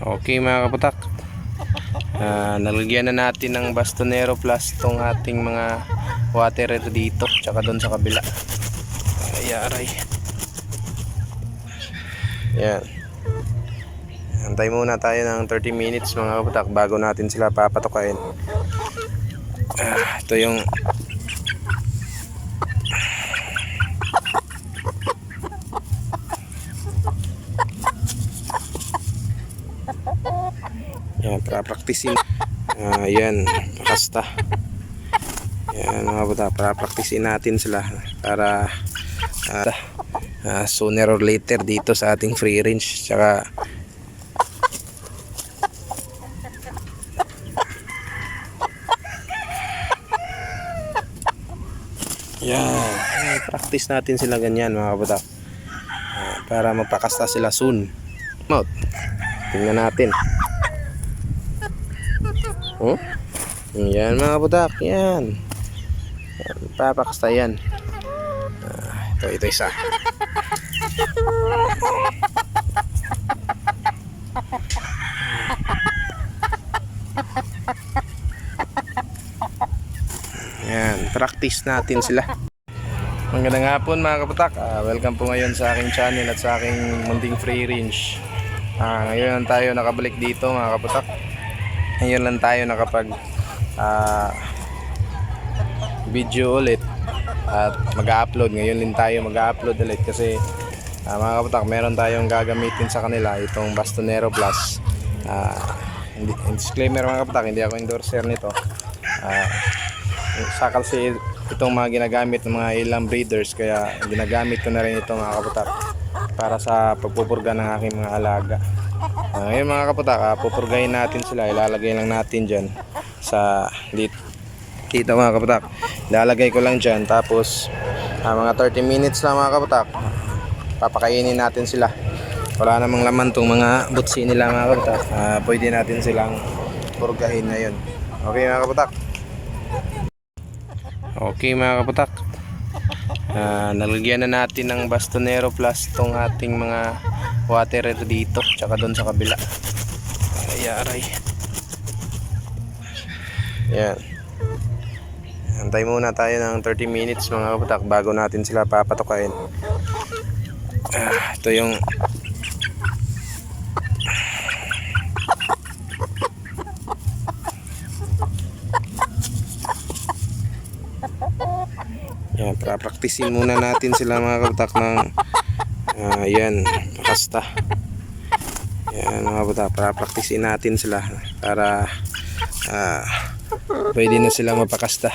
Okay mga kaputak, nalagyan na natin ng Bastonero Plus tong ating mga waterer dito tsaka doon sa kabila. Ayaray. Yan. Antay muna tayo ng 30 minutes mga kaputak bago natin sila papatukain. Ito yung yan, pra-practicein. Yan, pakasta. Yan mga kaputak, pra-practicein natin sila para sooner or later dito sa ating free range. Tsaka yan, practice natin sila ganyan mga kaputak, para magpakasta sila soon. Mouth. Tingnan natin. Yan mga kaputak, yan. Papakasta yan. Ito isa. Yan, practice natin sila. Magandang hapon mga kaputak. Welcome po ngayon sa aking channel at sa aking munting free range. Ngayon lang tayo nakabalik dito mga kaputak. Ngayon lang tayo nakapag video ulit at mag-upload. Ngayon din tayo mag-upload ulit kasi mga kaputak, meron tayong gagamitin sa kanila itong Bastonero Plus. Disclaimer mga kaputak, hindi ako endorser nito. Sa kasi itong mga ginagamit ng mga ilang breeders, kaya ginagamit ko na rin ito mga kaputak para sa pagpupurga ng aking mga alaga. Ngayon mga kaputak, pupurgahin natin sila. Ilalagay lang natin dyan sa dito mga kaputak. Ilalagay ko lang dyan, tapos mga 30 minutes lang mga kaputak, papakainin natin sila. Wala namang laman tong mga butsi nila mga kaputak. Pwede natin silang purgahin ngayon. Okay mga kaputak. Okay mga kaputak, nalagyan na natin ng Bastonero Plus tong ating mga waterer dito tsaka doon sa kabila. Ayaray. Yan. Antay muna tayo ng 30 minutes mga kaputak bago natin sila papatukain. Ito yung yan, pra-practicein muna natin sila mga kaputak ng yan, pakasta. Yan mga kaputak, pra-practicein natin sila para pwede na sila mapakasta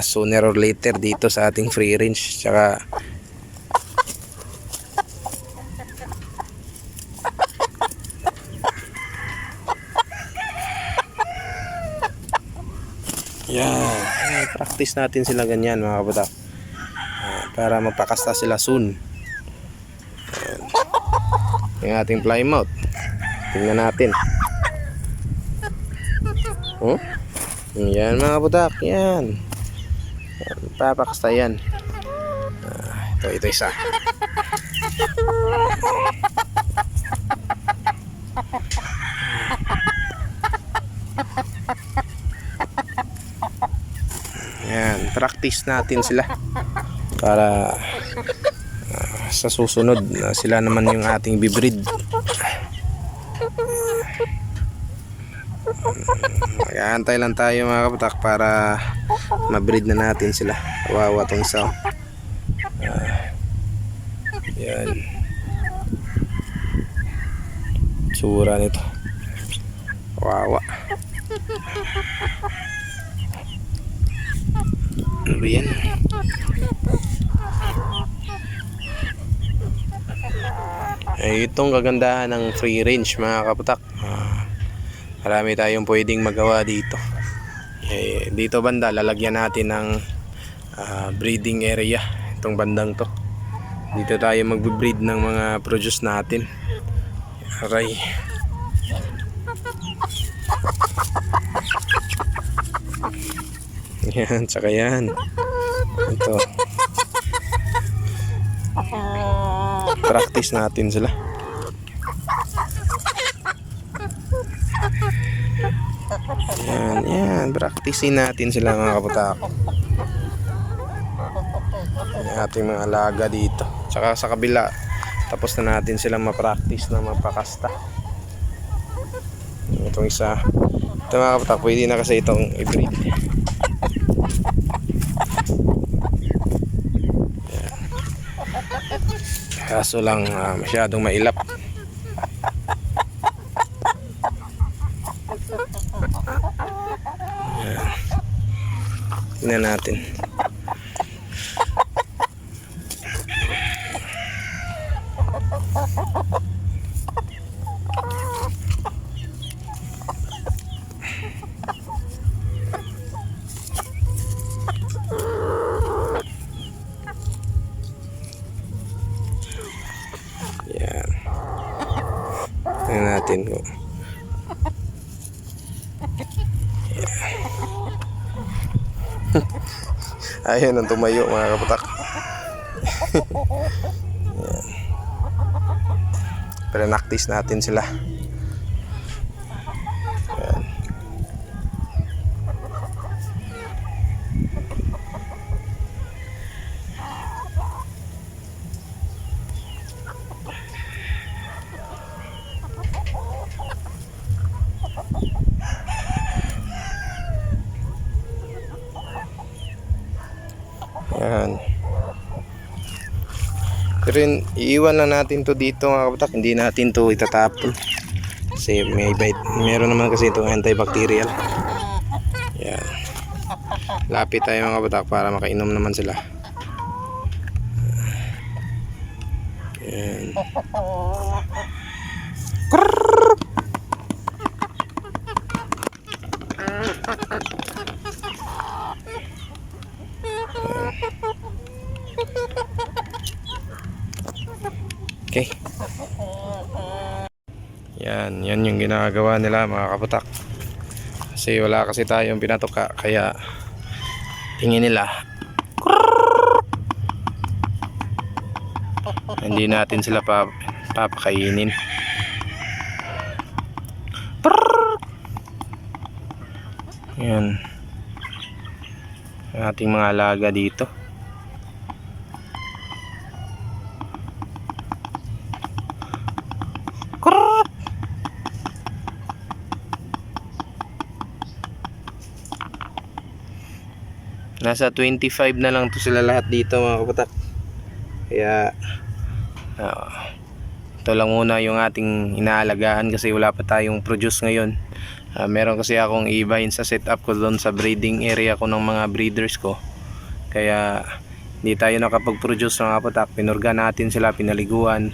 sooner or later dito sa ating free range. Tsaka yan, practice natin sila ganyan mga kaputak, para magpakasta sila soon. Yung ating plymouth, tingnan natin. Yan mga kaputak, yan. Papakasta yan. Ito isa. Yan, practice natin sila para sa susunod sila naman yung ating bibreed. Mag-aantay lang tayo mga kaputak para mabreed na natin sila. Kawawa tong isa. Yan, tsura nito, kawawa. Ano ba yan? Itong kagandahan ng free range mga kaputak. Marami tayong pwedeng magawa dito. Dito banda lalagyan natin ng breeding area. Itong bandang to, dito tayo magbe-breed ng mga produce natin. Aray. Yan, tsaka yan. Ito, practice natin sila. Yan. Praktisin natin sila mga kaputak. Yung ating mga alaga dito. Tsaka sa kabila, tapos na natin silang ma-practice na magpakasta. Itong isa. Ito mga kaputak, pwede na kasi itong i-breed. Kaso lang masyadong mailap. Tingnan natin. Yan. Tingnan natin kung ayun ang tumayo mga kaputak. Pre-practice natin sila. Ayan. Ayan. Pero iiwan lang natin to dito mga kaputak. Hindi natin to itatapon. Kasi meron naman kasi itong antibacterial. Ayan. Lapit tayo mga kaputak para makainom naman sila. Ayan. Okay. Yan yung ginagawa nila mga kaputak. Kasi wala kasi tayong pinatuka kaya tingin nila hindi natin sila papakainin. Yan. Ang ating mga alaga dito. Nasa 25 na lang to sila lahat dito mga kaputak. Kaya ito lang muna yung ating inaalagaan kasi wala pa tayong produce ngayon. Meron kasi akong ibahin sa setup ko doon sa breeding area ko ng mga breeders ko. Kaya hindi tayo nakapag-produce mga kaputak. Pinurga natin sila, pinaliguan.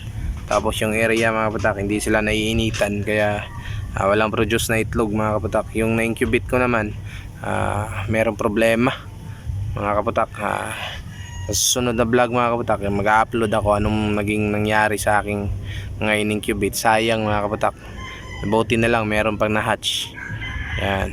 Tapos yung area mga kaputak hindi sila naiinitan. Kaya walang produce na itlog mga kaputak. Yung na-incubate ko naman merong problema mga kaputak. Sa susunod na vlog mga kaputak mag-upload ako anong naging nangyari sa aking mga in-incubate. Sayang mga kaputak, buti na lang meron pang na-hatch. Yan.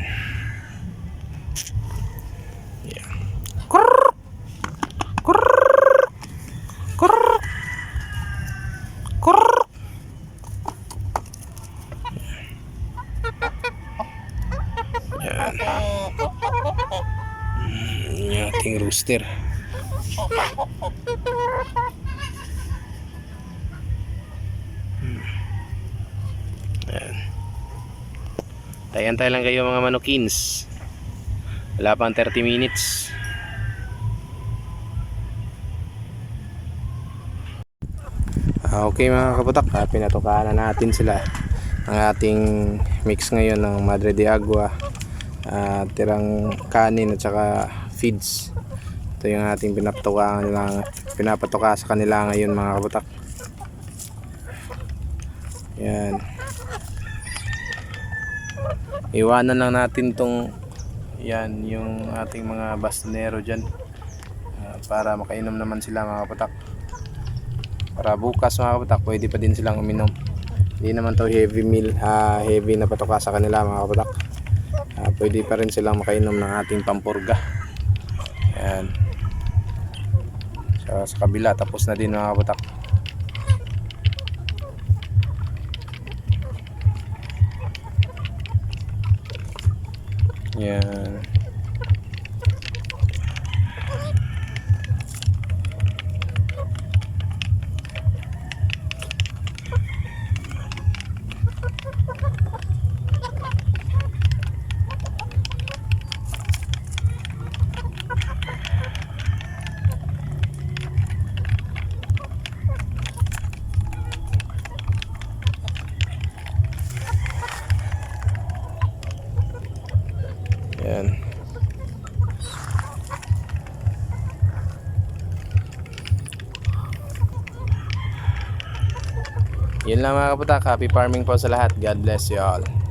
Yan. Yan. Yung ating rooster. Ayan. Tayo lang kayo mga manukins. Wala pang 30 minutes. Okay mga kaputak, pinatukaan na natin sila. Ang ating mix ngayon ng Madre de Agua, tirang kanin at saka feeds. Ito yung ating pinapatuka sa kanila ngayon mga kaputak. Yan. Iwanan lang natin tong yan yung ating mga bastonero dyan para makainom naman sila mga kaputak. Para bukas mga kaputak pwede pa din silang uminom. Hindi naman to heavy meal, heavy na patuka sa kanila mga kaputak. Pwede pa rin silang makainom ng ating pampurga. Yan. Sa kabila tapos na din mga kaputak. Yan. Yan. Yun lang mga kaputak. Happy farming po sa lahat. God bless you all.